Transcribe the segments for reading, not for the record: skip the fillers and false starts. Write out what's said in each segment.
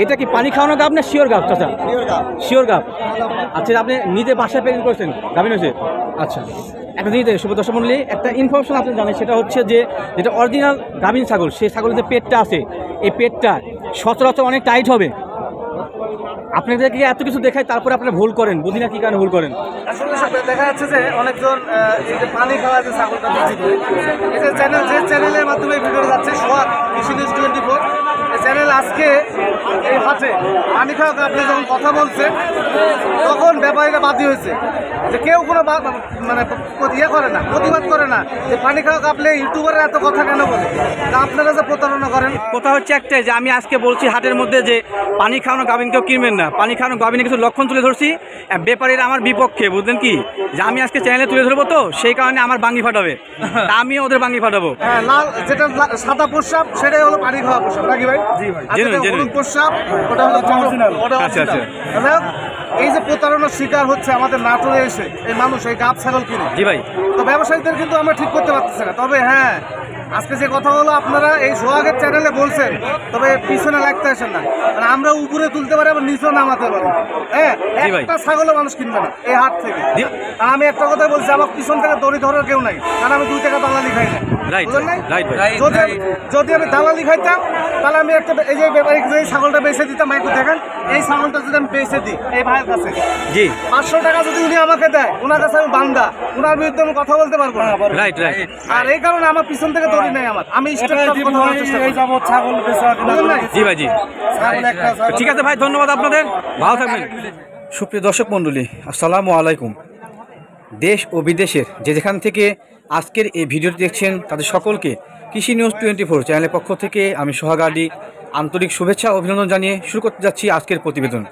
এটা কি পানি খাওয়ানো গাব না শিওর গাব চাচা? শিওর গাব। আচ্ছা, আপনি নিজে বাসায় প্রেজেন্ট করেছেন গাভিন হয়েছে? আচ্ছা, একটা জিনিস শুভ দর্শক মণ্ডলী, একটা ইনফরমেশন আপনি জানেন, সেটা হচ্ছে যে যেটা অরিজিনাল গাভিন ছাগল, সেই ছাগলের যে পেটটা আছে, এই পেটটা সচরাচর অনেক টাইট হবে। আপনাদেরকে এত কিছু দেখায়, তারপরে আপনারা ভুল করেন, বুঝি না কি কারণে ভুল করেন। আসলে দেখা যাচ্ছে যে অনেকজন এই যে পানি খাওয়া যে ছাগলটা বিক্রি করে, এই যে চ্যানেলের মাধ্যমে ভিডিওটা যাচ্ছে সোহাগ কৃষি নিউজ 24, এই চ্যানেল আজকে এই হাটে পানি খাওয়া আপনি যখন কথা বলছে, তখন ব্যাপারীরা বাদী হয়েছে যে কেউ কোনো মানে ইয়ে করে না, প্রতিবাদ করে না যে পানি খাওয়া কাপলে ইউটিউবারের এত কথা কেন বলে, আপনারা যে প্রতারণা করেন। কথা হচ্ছে একটাই, যে আমি আজকে বলছি হাটের মধ্যে যে পানি খাওয়ানো গাভিন কেউ কিনবেন না। পানি খাওয়ানো গাভিনে কিছু লক্ষণ তুলে ধরছি, ব্যাপারীরা আমার বিপক্ষে, বুঝলেন কি, যে আমি আজকে চ্যানেলে তুলে ধরবো, তো সেই কারণে আমার বাঙ্গি ফাটাবে, আমিও ওদের বাঙ্গি ফাটাবো। হ্যাঁ, লাল যেটা সাদা প্রস্রাব সেটাই হলো পানি খাওয়া প্রস্রাব, নাকি ভাই? জি ভাই। হলুদ প্রস্রাব ওটা হলো অরিজিনাল। আচ্ছা আচ্ছা। এই যে প্রতারণার শিকার হচ্ছে আমাদের নাটোরে এসে এই মানুষ, এই গাব ছাগল কিনে। জি ভাই। তো ব্যবসায়ীদের কিন্তু আমরা ঠিক করতে পারতেছি না। তবে হ্যাঁ, আজকে যে কথা হলো আপনারা এই সোহাগের চ্যানেলে বলছেন, তবে পিছনে লাগতে আসেন না, মানে আমরা উপরে তুলতে পারি, আবার নিচেও নামাতে পারি। হ্যাঁ, একটা ছাগলও মানুষ কিনবে না এই হাট থেকে। আর আমি একটা কথা বলছি, আমার পিছন থেকে দড়ি ধরার কেউ নাই, কারণ আমি 2 টাকা দালালি খাই না। যদি আমি দালালি খাইতাম, তাহলে আমি একটা এই যে ব্যাপারী যে ছাগলটা বেঁচে দিতাম, একটু দেখেন, এই ছাগলটা যদি আমি বেঁচে দিই এই ভাইয়ের কাছে, জি 500 টাকা যদি উনি আমাকে দেয়, ওনার কাছে আমি বান্দা, ওনার বিরুদ্ধে আমি কথা বলতে পারবো না। আর এই কারণে আমার পিছন থেকে দড়ি নেই, আমি ছাগল বেচা। জি ভাই, জি ঠিক আছে ভাই, ধন্যবাদ আপনাদের, ভালো থাকবেন। সুপ্রিয় দর্শক মণ্ডলী, আসসালামু আলাইকুম। দেশ ও বিদেশের যে যেখান থেকে আজকের এই ভিডিওটি দেখছেন, তাদের সকলকে কৃষি নিউজ 24 চ্যানেলের পক্ষ থেকে আমি সোহাগ আলী আন্তরিক শুভেচ্ছা অভিনন্দন জানিয়ে শুরু করতে যাচ্ছি আজকের প্রতিবেদন।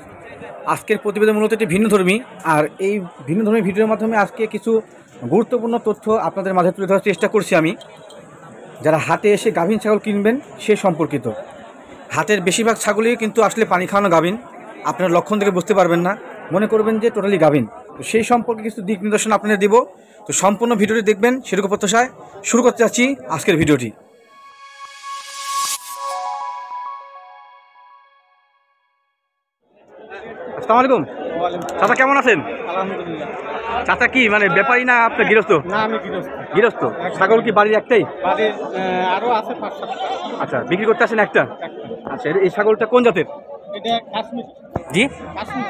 আজকের প্রতিবেদন মূলত একটি ভিন্নধর্মী, আর এই ভিন্নধর্মী ভিডিওর মাধ্যমে আজকে কিছু গুরুত্বপূর্ণ তথ্য আপনাদের মাঝে তুলে ধরার চেষ্টা করছি আমি, যারা হাটে এসে গাভীন ছাগল কিনবেন সে সম্পর্কিত। হাটের বেশিরভাগ ছাগলই কিন্তু আসলে পানি খাওয়ানো গাভীন, আপনার লক্ষণ থেকে বুঝতে পারবেন না, মনে করবেন যে টোটালি গাভীন। তো সেই সম্পর্কে কিছু দিক নির্দেশনা আপনাদের দিব, তো সম্পূর্ণ ভিডিওটি দেখবেন সেরকম প্রত্যাশায় শুরু করতে যাচ্ছি আজকের ভিডিওটি। আসসালামু আলাইকুম চাচা, কেমন আছেন? আলহামদুলিল্লাহ। চাচা কি মানে ব্যাপারী না আপনার গৃহস্থ? না, আমি গৃহস্থ। গৃহস্থ। ছাগল কি বাড়ির একটাই? বাড়ির আরো আছে 5-7টা। আচ্ছা, বিক্রি করতে আসেন একটা? আচ্ছা, এই ছাগলটা কোন জাতের? এটা কাশ্মীরি। জি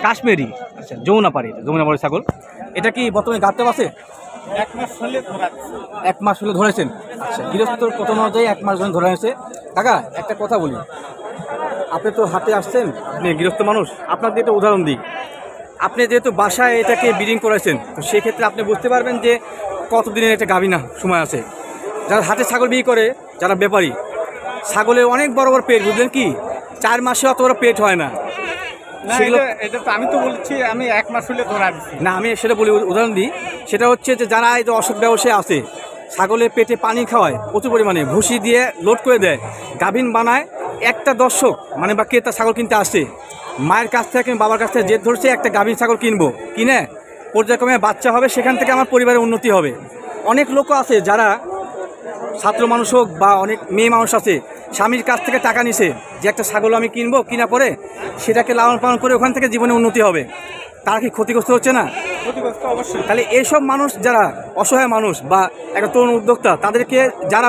কাশ্মীরি। আচ্ছা, যমুনাপাড়ি, যমুনাপাড়ি ছাগল। এটা কি বর্তমানে গাবটা আছে? 1 মাস হলে ধরাচ্ছে। 1 মাস হলে ধরেছেন? আচ্ছা, গৃহস্থর কত অনুযায়ী 1 মাস ধরে ধরা হয়েছে। কাকা একটা কথা বলি, আপনি তো হাটে আসছেন, আপনি গৃহস্থ মানুষ, আপনাকে একটা উদাহরণ দিই। আপনি যেহেতু বাসায় এটাকে ব্রিডিং করেছেন, তো সেক্ষেত্রে আপনি বুঝতে পারবেন যে কতদিনের এটা গাভিনা সময় আছে। যারা হাটে ছাগল বিক্রি করে, যারা ব্যাপারী, ছাগলের অনেক বড় বড় পেট, বুঝলেন কি, 4 মাসে অত বড় পেট হয় না। এটা তো আমি তো বলছি আমি 1 মাস হলে ধরা দিচ্ছি না, আমি সেটা বলি, উদাহরণ দিই। সেটা হচ্ছে যে যারা এই যে অসৎ ব্যবসায় আছে, ছাগলের পেটে পানি খাওয়ায় প্রচুর পরিমাণে, ভুসি দিয়ে লোড করে দেয়, গাভিন বানায়, একটা দর্শক মানে বা ক্রেতা ছাগল কিনতে আসে, মায়ের কাছ থেকে বাবার কাছ থেকে জেদ ধরছে একটা গাভীন ছাগল কিনবো, কিনে পর্যায়ক্রমে বাচ্চা হবে, সেখান থেকে আমার পরিবারের উন্নতি হবে। অনেক লোকও আছে যারা ছাত্র মানুষ হোক বা অনেক মেয়ে মানুষ আছে, স্বামীর কাছ থেকে টাকা নিছে যে একটা ছাগল আমি কিনবো, কিনা পরে সেটাকে লালন পালন করে ওখান থেকে জীবনে উন্নতি হবে। তারা কি ক্ষতিগ্রস্ত হচ্ছে না? ক্ষতিগ্রস্ত অবশ্যই। তাহলে এইসব মানুষ যারা অসহায় মানুষ বা একটা তরুণ উদ্যোক্তা, তাদেরকে যারা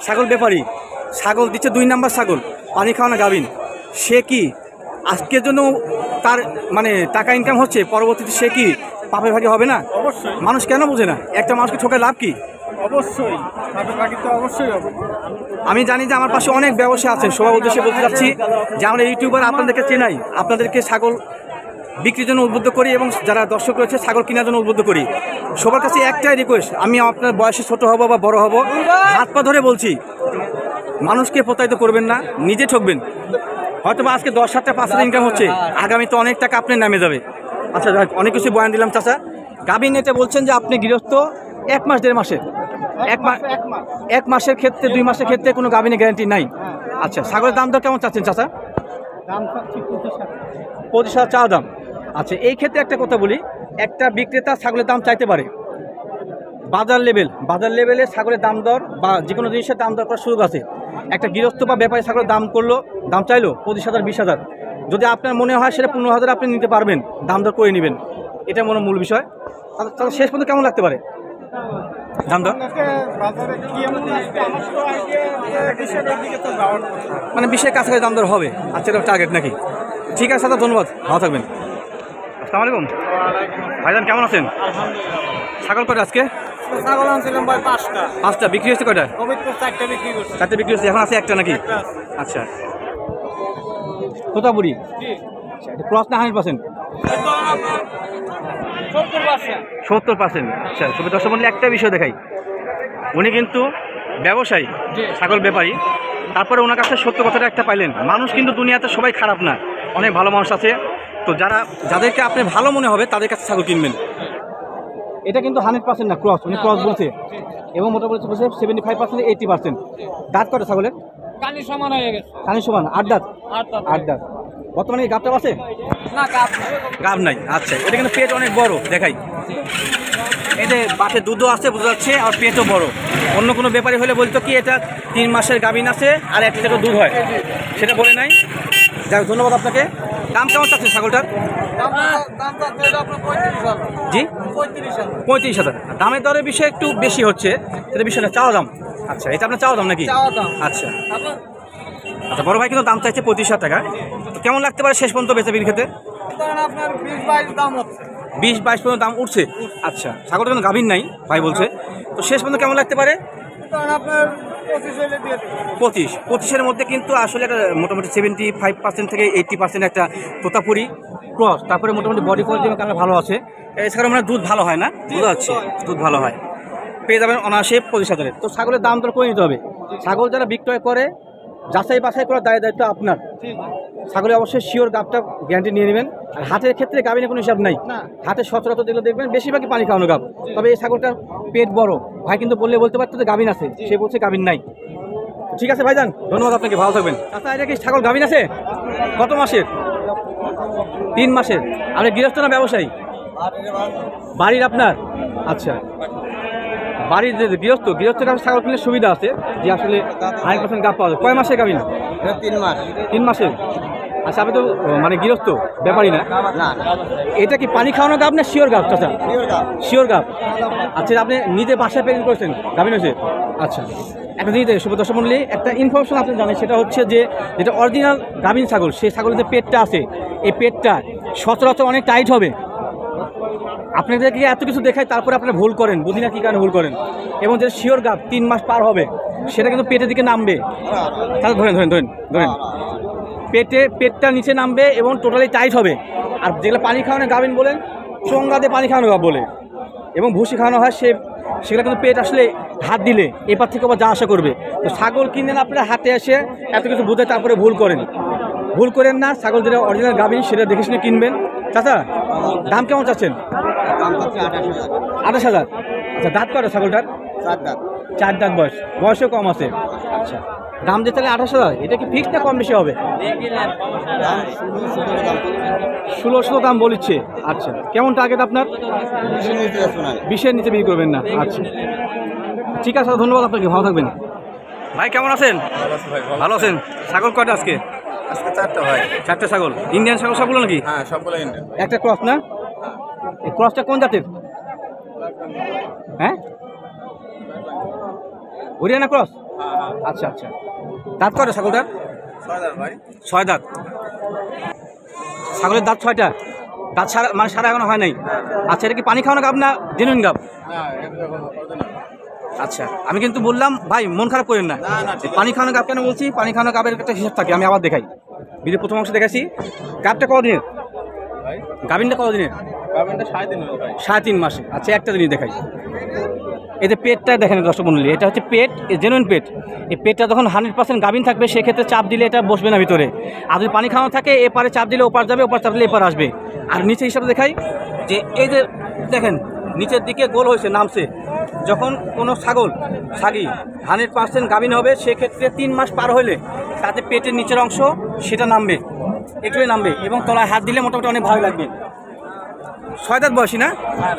ছাগল ব্যাপারী ছাগল দিচ্ছে 2 নাম্বার ছাগল পানি খাওয়ানো গাভীন, সে কি আজকের জন্য তার মানে টাকা ইনকাম হচ্ছে, পরবর্তীতে সে কি পাপে ভাগে হবে না? অবশ্যই। মানুষ কেন বোঝে না? একটা মানুষকে ঠকে লাভ কি? অবশ্যই পাপে ভাগে তো অবশ্যই হবে। আমি জানি যে আমার পাশে অনেক ব্যবসা আছে, সবার উদ্দেশ্যে বলতে চাচ্ছি যে আমরা ইউটিউবার আপনাদেরকে চেনাই, আপনাদেরকে ছাগল বিক্রির জন্য উদ্বুদ্ধ করি এবং যারা দর্শক রয়েছে ছাগল কেনার জন্য উদ্বুদ্ধ করি। সবার কাছে একটাই রিকোয়েস্ট, আমি আপনার বয়সে ছোট হব বা বড় হব, হাত পা ধরে বলছি, মানুষকে প্রতারিত করবেন না, নিজে ঠকবেন। হয়তো বা আজকে 10-7টা 5টা ইনকাম হচ্ছে, আগামীতে অনেক টাকা আপনার নামে যাবে। আচ্ছা, অনেক কিছু বয়ান দিলাম চাচা। গাভীন এটা বলছেন যে আপনি গৃহস্থ 1 মাস 1.5 মাসের, 1 মাসের ক্ষেত্রে 2 মাসের ক্ষেত্রে কোনো গাভীনের গ্যারান্টি নাই। আচ্ছা, ছাগলের দাম দর কেমন চাচ্ছেন চাচা? দাম চাচ্ছি 25,000 চা দাম। আচ্ছা, এই ক্ষেত্রে একটা কথা বলি, একটা বিক্রেতা ছাগলের দাম চাইতে পারে, বাজার লেভেলে ছাগলের দাম দর বা যে কোনো জিনিসের দাম দর করার সুযোগ আছে। একটা গৃহস্থ বা ব্যাপারী ছাগলের দাম করলো, দাম চাইলো 25,000 20,000, যদি আপনার মনে হয় সেটা 15,000 আপনি নিতে পারবেন, দাম দর করে নেবেন, এটা মনে মূল বিষয়। তাহলে শেষ পর্যন্ত কেমন লাগতে পারে দাম দর? মানে 20-এর কাছাকাছি দাম দর হবে, আচ্ছা এটা টার্গেট নাকি? ঠিক আছে দাদা, ধন্যবাদ, ভালো থাকবেন। আসসালামু আলাইকুম ভাইজান, কেমন আছেন? ছাগল কয়টা আজকে? ছাগল আনছিলাম ভাই 5টা। 5টা বিক্রি হচ্ছে কয়টা? 4টা বিক্রি করছি। 4টে বিক্রি হচ্ছে, এখন আছে একটা নাকি? আচ্ছা, তোতাপুরি এটা ক্রস না 100%? 70%। আচ্ছা, তবে দর্শক বললে একটা বিষয় দেখাই, উনি কিন্তু ব্যবসায়ী, ছাগল ব্যাপারী, তারপরে ওনার কাছে সত্য কথাটা একটা পাইলেন। মানুষ কিন্তু দুনিয়াতে সবাই খারাপ না, অনেক ভালো মানুষ আছে। তো যাদেরকে আপনি ভালো মনে হবে তাদের কাছে ছাগল কিনবেন। এটা কিন্তু 100% না, ক্রস, উনি ক্রস বলছে, এবং মোটামুটি বলছে 75% 80%। দাঁত কটা ছাগলের? কানি সমান হয়ে গেছে। কানি সমান, 8 দাঁত। 8 দাঁত। বর্তমানে এই গাবটা আছে না, গাব নাই। আচ্ছা, এটা কিন্তু পেট অনেক বড় দেখাই, এই যে বাটে দুধও আছে বোঝা যাচ্ছে, আর পেটও বড়। অন্য কোনো ব্যাপারী হলে বলতো কি এটা 3 মাসের গাভিন আছে আর 1 লিটার দুধ হয়, সেটা বলে নাই। যাই হোক, ধন্যবাদ আপনাকে। দাম কেমন চাচ্ছেন ছাগলটার? জি, 35,000। দামের দরের বিষয়ে একটু বেশি হচ্ছে, সেটা বিষয়টা চাওয়া দাম। আচ্ছা, এটা আপনার চাওয়া দাম নাকি? আচ্ছা আচ্ছা, বড় ভাই কিন্তু দাম চাইছে 35,000 টাকা। তো কেমন লাগতে পারে শেষ পর্যন্ত বেচা বিক্রি ক্ষেত্রে? 20-22 পর্যন্ত দাম উঠছে। আচ্ছা, ছাগলটা কিন্তু গাভীর নাই ভাই বলছে, তো শেষ পর্যন্ত কেমন লাগতে পারে? 25-25-এর মধ্যে কিন্তু আসলে একটা মোটামুটি 75% থেকে 80% একটা তোতাপুরি ক্রস, তারপরে মোটামুটি বডি কোয়ালিটি কালার ভালো আছে। এছাড়া মানে দুধ ভালো হয় না, বোঝা যাচ্ছে দুধ ভালো হয়, পেয়ে যাবেন অনায়াসে 25,000। তো ছাগলের দাম দর করে নিতে হবে। ছাগল যারা বিক্রয় করে যাচাই বাছাই করার দায়িত্ব আপনার। ছাগলে অবশ্যই শিওর গাবটা গ্যারান্টি নিয়ে নেবেন। আর হাতের ক্ষেত্রে গাবিনে কোনো হিসাব নাই, হাতে সচরাচর যেগুলো দেখবেন বেশিরভাগই পানি খাওয়ানো গাব। তবে এই ছাগলটার পেট বড়, ভাই কিন্তু বলতে পারতো যে গাবিন আছে, সে বলছে গাবিন নাই। ঠিক আছে ভাইজান, ধন্যবাদ আপনাকে, ভালো থাকবেন। আচ্ছা, এটা কি ছাগল গাবিন আছে? কত মাসের? 3 মাসের। আপনি গৃহস্থ না ব্যবসায়ী? বাড়ির আপনার? আচ্ছা, বাড়ির যে গৃহস্থের কাছে ছাগল কিনলে সুবিধা আছে যে আসলে 100% গাব পাওয়া যায়। কয় মাসের গাবিন? 3 মাসের। আচ্ছা, আপনি তো মানে গৃহস্থ, ব্যাপারী না? এটা কি পানি খাওয়ানো গাব না শিওর গাব? চাচা শিওর গাব। আচ্ছা, আপনি নিজে বাসায় প্রেজেন্ট করেছেন, গাবিন হয়েছে? আচ্ছা, একটা জিনিস শুভ দর্শক মণ্ডলী, একটা ইনফরমেশন আপনি জানেন, সেটা হচ্ছে যে যেটা অরিজিনাল গাবিন ছাগল, সেই ছাগলের যে পেটটা আছে, এই পেটটা সচরাচর অনেক টাইট হবে। আপনাদেরকে এত কিছু দেখায়, তারপরে আপনারা ভুল করেন, বুঝি না কী কারণে ভুল করেন। এবং যেটা শিওর গাব 3 মাস পার হবে, সেটা কিন্তু পেটের দিকে নামবে। তাহলে ধরেন পেটটা নিচে নামবে এবং টোটালি টাইট হবে। আর যেগুলো পানি খাওয়ানো গাবিন বলেন, চোঙ্গা দিয়ে পানি খাওয়ানো গাব বলে, এবং ভুসি খাওয়ানো হয়, সেগুলো কিন্তু পেট আসলে হাত দিলে এপার থেকে আবার যা আশা করবে। তো ছাগল কিনেন আপনারা হাতে এসে এত কিছু বুঝে তারপরে ভুল করেন না। ছাগল যেটা অরিজিনাল গাবিন সেটা দেখে শুনে কিনবেন। চাচা, দাম কেমন চাচ্ছেন? 28,000। আচ্ছা, দাঁত কটা ছাগলটার? 4 দাঁত বয়সও কম আছে। আচ্ছা, দাম দিতে তাহলে 28,000। এটা কি ফিক্সড না কম বেশি হবে? 1600 দাম বলিচ্ছে। আচ্ছা, কেমন টার্গেট আপনার? 20-এর নিচে বিক্রি করবেন না? আচ্ছা, ঠিক আছে, ধন্যবাদ আপনাকে, ভালো থাকবেন। ভাই কেমন আছেন? ভালো আছেন। ছাগল কয়টা আজকে? 4টা ভাই। 4টে ছাগল। ইন্ডিয়ান ছাগল সবগুলো নাকি? হ্যাঁ, সবগুলো ইন্ডিয়ান। একটা ক্রস না? এই ক্রসটা কোন জাতের? হ্যাঁ, হরিয়ানা ক্রস। আচ্ছা, দাঁত কয়টা ছাগলটার? 6 দাঁত। ছাগলের দাঁত 6টা। দাঁত মানে সারা এখনো হয় নাই। আচ্ছা, এটা কি পানি খাওয়ানো গাব না জেনুইন গাব? আচ্ছা, আমি কিন্তু বললাম ভাই মন খারাপ করেন না, পানি খাওয়ানো গাব কেন বলছি, পানি খাওয়ানো গাবের একটা হিসাব থাকে। আমি আবার দেখাই, ভিডিও প্রথম অংশ দেখাচ্ছি। গাবটা কদিনের? গাবিনটা কদিনের? 3.5 মাসে। আচ্ছা, একটা জিনিস দেখাই, এই যে পেটটা দেখেন দর্শক মণ্ডলী, এটা হচ্ছে পেট, জেনুইন পেট। এই পেটটা যখন 100% গাবিন থাকবে, সেক্ষেত্রে চাপ দিলে এটা বসবে না ভিতরে। আর যদি পানি খাওয়ানো থাকে, এপারে চাপ দিলে ওপার যাবে, ওপার চাপ দিলে এপার আসবে। আর নিচে হিসাবে দেখাই যে এই যে দেখেন নিচের দিকে গোল হয়েছে, নামছে। যখন কোনো ছাগি 100% গাবিন হবে, সেক্ষেত্রে 3 মাস পার হলে তাতে পেটের নিচের অংশ সেটা নামবে, একটুই নামবে, এবং তলায় হাত দিলে মোটামুটি অনেক ভালো লাগবে। 6 দাঁত বয়সী না?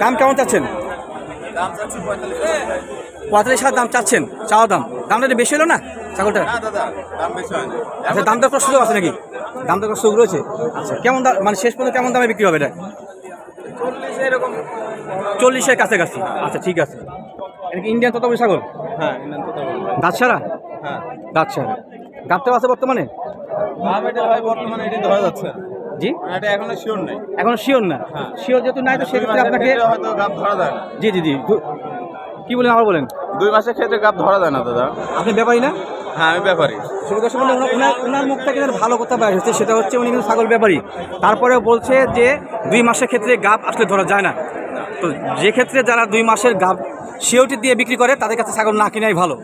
দাম কেমন চাচ্ছেন? 45,000 দাম চাচ্ছেন, চাওয়া দামটা একটু বেশি হলো না? ছাগলটা? না দাদা, দাম বেশি হয় না। আচ্ছা, দাম দর প্রস্তুত আছে নাকি? দাম দর প্রস্তুত রয়েছে। আচ্ছা, কেমন দাম, মানে শেষ পর্যন্ত কেমন দামে বিক্রি হবে এটা? 40 এরকম। 40-এর কাছাকাছি। আচ্ছা, ঠিক আছে। এটা কি ইন্ডিয়ান তোতাপুরি ছাগল? হ্যাঁ, ইন্ডিয়ান তোতাপুরি। দাঁত ছাড়া? হ্যাঁ, দাঁত ছাড়া। গাবটাও আছে বর্তমানে? দাম এটা ভাই বর্তমানে এটা ধরা যাচ্ছে। জি, এটা এখনো শিওর নেই। এখন শিওর না। হ্যাঁ। শিওর যেহেতু নাই তো সেক্ষেত্রে আপনাকে হয়তো গাব ধরা যায় না। জি জি জি কি বলেন, আবার বলেন। 2 মাসের ক্ষেত্রে গাব ধরা যায় না দাদা। আপনি ব্যাপারী না? হ্যাঁ, আমি ব্যাপারী। দর্শক বন্ধু, ওনার মুখ থেকে ভালো কথা বের হচ্ছে, সেটা হচ্ছে উনি কিন্তু ছাগল ব্যাপারী। তারপরে বলছে যে 2 মাসের ক্ষেত্রে গাব আসলে ধরা যায় না। তো যে ক্ষেত্রে যারা 2 মাসের গাব সিওটি দিয়ে বিক্রি করে তাদের কাছে ছাগল না কিনাই ভালো।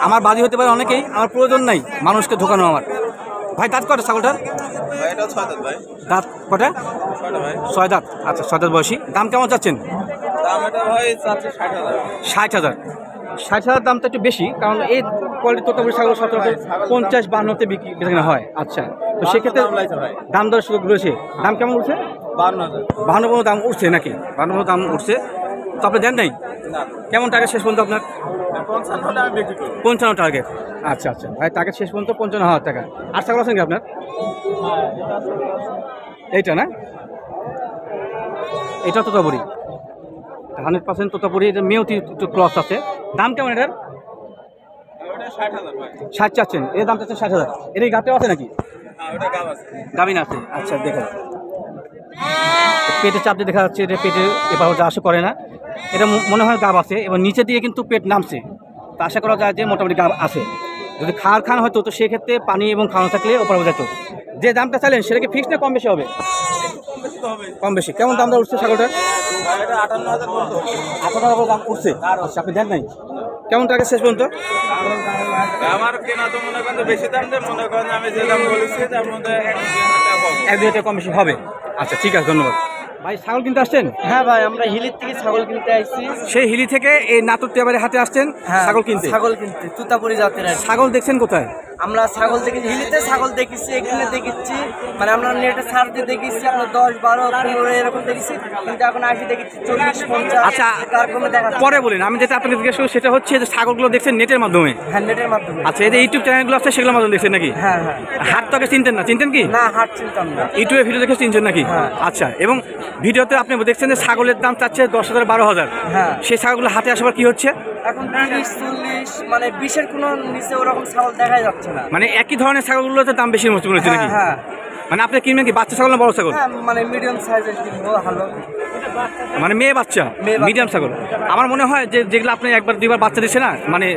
আমার বাদী হতে পারে অনেকেই, আমার প্রয়োজন নাই মানুষকে ঢোকানো আমার। ভাই দাঁত কটা ছাগলটার? ভাই এটা 6 দাঁত ভাই। দাঁত কটা? 6টা ভাই। 6 দাঁত। আচ্ছা, 6 দাঁত বয়সী। দাম কেমন চাচ্ছেন? দাম এটা ভাই চাচ্ছে 60,000। 60,000। 60,000 দামটা একটু বেশি, কারণ এই কোয়ালিটি তোতাপুরি ছাগল সচরাচর 50-52তে বিক্রি কেনা হয়। আচ্ছা, তো সেক্ষেত্রে দাম লাগছে ভাই। দাম দর সুযোগ রয়েছে। দাম কেমন উঠছে? 52,000। 52 দাম উঠছে নাকি? 52 দাম উঠছে। তো আপনি দেন নাই? না, কেমন টার্গেট শেষ পর্যন্ত আপনার? 55 হলে আমি বিক্রি করব। 55 টার্গেট। আচ্ছা আচ্ছা ভাই, টার্গেট শেষ পর্যন্ত 55,000 টাকা। আর ছাগল আছেন কি আপনার? এইটা না, এটা তোতাপুরি 100% তোতাপুরি। এটা মেয়েও একটু ক্রস আছে। দাম কেমন এটার? ওটা 60,000 ভাই। 60 চাচ্ছেন, এর দাম চাচ্ছেন 60,000। এর এই গাবটাও আছে নাকি? হ্যাঁ, ওটা গাব আছে। গাবিন আছে। আচ্ছা, দেখো পেটে চাপ দিয়ে দেখা যাচ্ছে, এটা পেটে এবার যা আসে করে না। এটা মনে হয় গাব আছে, এবং নিচে দিয়ে কিন্তু পেট নামছে। তো আশা করা যায় যে মোটামুটি গাব আছে। যদি খান হয়তো তো সেক্ষেত্রে পানি এবং খাওয়ানো থাকলে ওপরে যেত। যে দামটা চাইলেন সেটা কি ফিক্সড না কম বেশি হবে? কম বেশি তো হবে। কম বেশি। কেমন দাম দর উঠছে ছাগলটার? ভাই এটা 58,000 পর্যন্ত। 58,000 দাম উঠছে। আচ্ছা, আপনি দেন নাই? কেমন টাকা শেষ পর্যন্ত? আমার কেনা তো মনে করেন বেশি দাম দেয়, মনে করেন আমি যে দাম বলেছি তার মধ্যে 1-2 টাকা কম। 1-2 টাকা কম বেশি হবে। আচ্ছা, ঠিক আছে, ধন্যবাদ। ভাই ছাগল কিনতে আসছেন? হ্যাঁ ভাই, আমরা হিলির থেকে ছাগল কিনতে আসছি। সেই হিলি থেকে এই নাটোর টেবারে হাটে আসছেন ছাগল কিনতে? ছাগল কিনতে তুতাপুরি জাতের আর কি। ছাগল দেখছেন কোথায়? আমরা ছাগল দেখেছি হিলিতে, ছাগল দেখেছি এখানে দেখেছি, মানে আমরা নেটে সার্চ দিয়ে দেখেছি আপনার 10, 12, 15 এরকম দেখেছি, কিন্তু এখন আসি দেখেছি 40, 50। আচ্ছা, তার কমে দেখা পরে বলেন। আমি যেটা আপনাকে জিজ্ঞেস করি সেটা হচ্ছে যে ছাগলগুলো দেখছেন নেটের মাধ্যমে? হ্যাঁ, নেটের মাধ্যমে। আচ্ছা, এই যে ইউটিউব চ্যানেলগুলো আছে সেগুলোর মাধ্যমে দেখছেন নাকি? হ্যাঁ হ্যাঁ। হাট তো আগে চিনতেন না? চিনতেন কি? না, হাট চিনতাম না। ইউটিউবে ভিডিও দেখে চিনছেন নাকি? হ্যাঁ। আচ্ছা, এবং ভিডিওতে আপনি দেখছেন যে ছাগলের দাম চাচ্ছে 10,000, 12,000। হ্যাঁ। সেই ছাগলগুলো হাটে আসার কি হচ্ছে? এখন 30, 40, মানে 20-এর কোনো নিচে ওরকম ছাগল দেখাই যাচ্ছে না। মানে একই ধরনের ছাগলগুলোতে দাম বেশি মনে হচ্ছে নাকি? হ্যাঁ। মানে আপনি কিনবেন কি বাচ্চা ছাগল না বড় ছাগল? হ্যাঁ, মানে মিডিয়াম সাইজের কিনবো। ভালো, মানে মেয়ে বাচ্চা, মিডিয়াম ছাগল। আমার মনে হয় যে যেগুলো আপনি 1-2 বার বাচ্চা দিচ্ছে না, মানে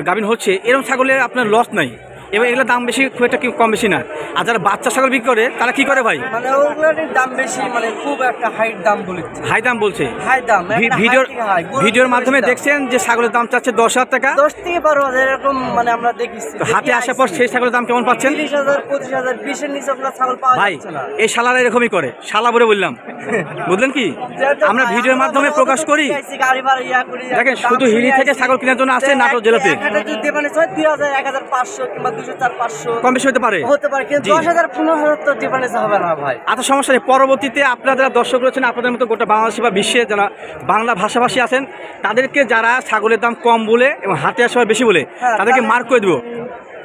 গাভিন হচ্ছে, এরকম ছাগলের আপনার লস নাই, এবং এগুলোর দাম বেশি, খুব একটা কম বেশি না। আর যারা বাচ্চা ছাগল বিক্রি করে তারা কি করে ভাই? মানে ওগুলোর দাম বেশি, মানে খুব একটা হাইট দাম বলেছে। হাই দাম বলছে। হাই দাম, একটা ভিডিওর high থেকে high, গরুর ভিডিওর থেকে মাধ্যমে বেশি দাম। দেখছেন যে ছাগলের দাম চাচ্ছে 10,000 টাকা। 10 থেকে 12,000 এরকম, মানে আমরা দেখেছি। তো হাতে আসার পর সেই ছাগলের দাম কেমন পাচ্ছেন? 30,000, 25,000, 20-এর নিচে আপনার ছাগল পাওয়া ভাই যাচ্ছে না। এই শালারা এরকমই করে, শালা বলে বললাম, বুঝলেন কি? আমরা ভিডিওর মাধ্যমে প্রকাশ করি। গাড়ি ভাড়া ইয়া করি, দেখেন, শুধু হিলি থেকে ছাগল কেনার জন্য আসছে নাটোর জেলাতে। একটা যদি মানে 2,000, 1,500 কিংবা 200, 400 কম বেশি হতে পারে। কিন্তু জি। 10,000, 15,000 তো ডিফারেন্স হবে না ভাই। আচ্ছা, সমস্যা নেই। পরবর্তীতে আপনারা যারা দর্শক রয়েছেন, আপনাদের মতো গোটা বাংলাদেশি বা বিশ্বে যারা বাংলা ভাষাভাষী আছেন, তাদেরকে যারা ছাগলের দাম কম বলে এবং হাতে আসা বেশি বলে হ্যাঁ, তাদেরকে মার্ক করে দেবো।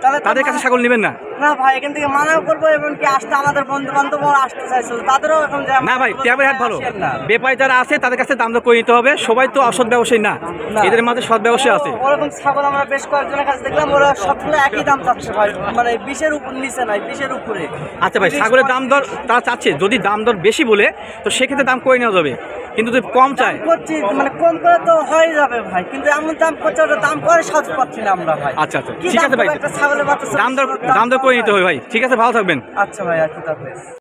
তাহলে তাদের কাছে ছাগল নেবেন না। না ভাই, এখান থেকে মানা করবো। এবং কি আসতে আমাদের বন্ধু বান্ধব আসতে চাইছিল, তাদেরও এখন যে না ভাই, ট্যাবের হাট ভালো। আসেন না। বেপারী যারা আছে তাদের কাছে দাম দর করে নিতে হবে। সবাই তো অসৎ ব্যবসায়ী না, না। এদের মাঝে সৎ ব্যবসায়ী আছে। ওরকম ছাগল আমরা বেশ কয়েকজনের কাছে দেখলাম, ওরা সবগুলো একই দাম চাচ্ছে ভাই, মানে 20-এর উপর নিচে নাই, 20-এর উপরে। আচ্ছা ভাই, ছাগলের দাম দর তারা চাচ্ছে, যদি দাম দর বেশি বলে তো সেক্ষেত্রে দাম করে নেওয়া যাবে, কিন্তু যদি কম চায়। করছি মানে কম করে তো হয়ে যাবে ভাই, কিন্তু এমন দাম করছে, ওটা দাম করে সাজ পাচ্ছি না আমরা ভাই। আচ্ছা আচ্ছা, কি ঠিক দাম আছে ভাই, করবে একটা ছাগলের বাচ্চা? দাম দর করে নিতে হবে ভাই। ঠিক আছে, ভালো থাকবেন। আচ্ছা ভাই, আর কি তাহলে।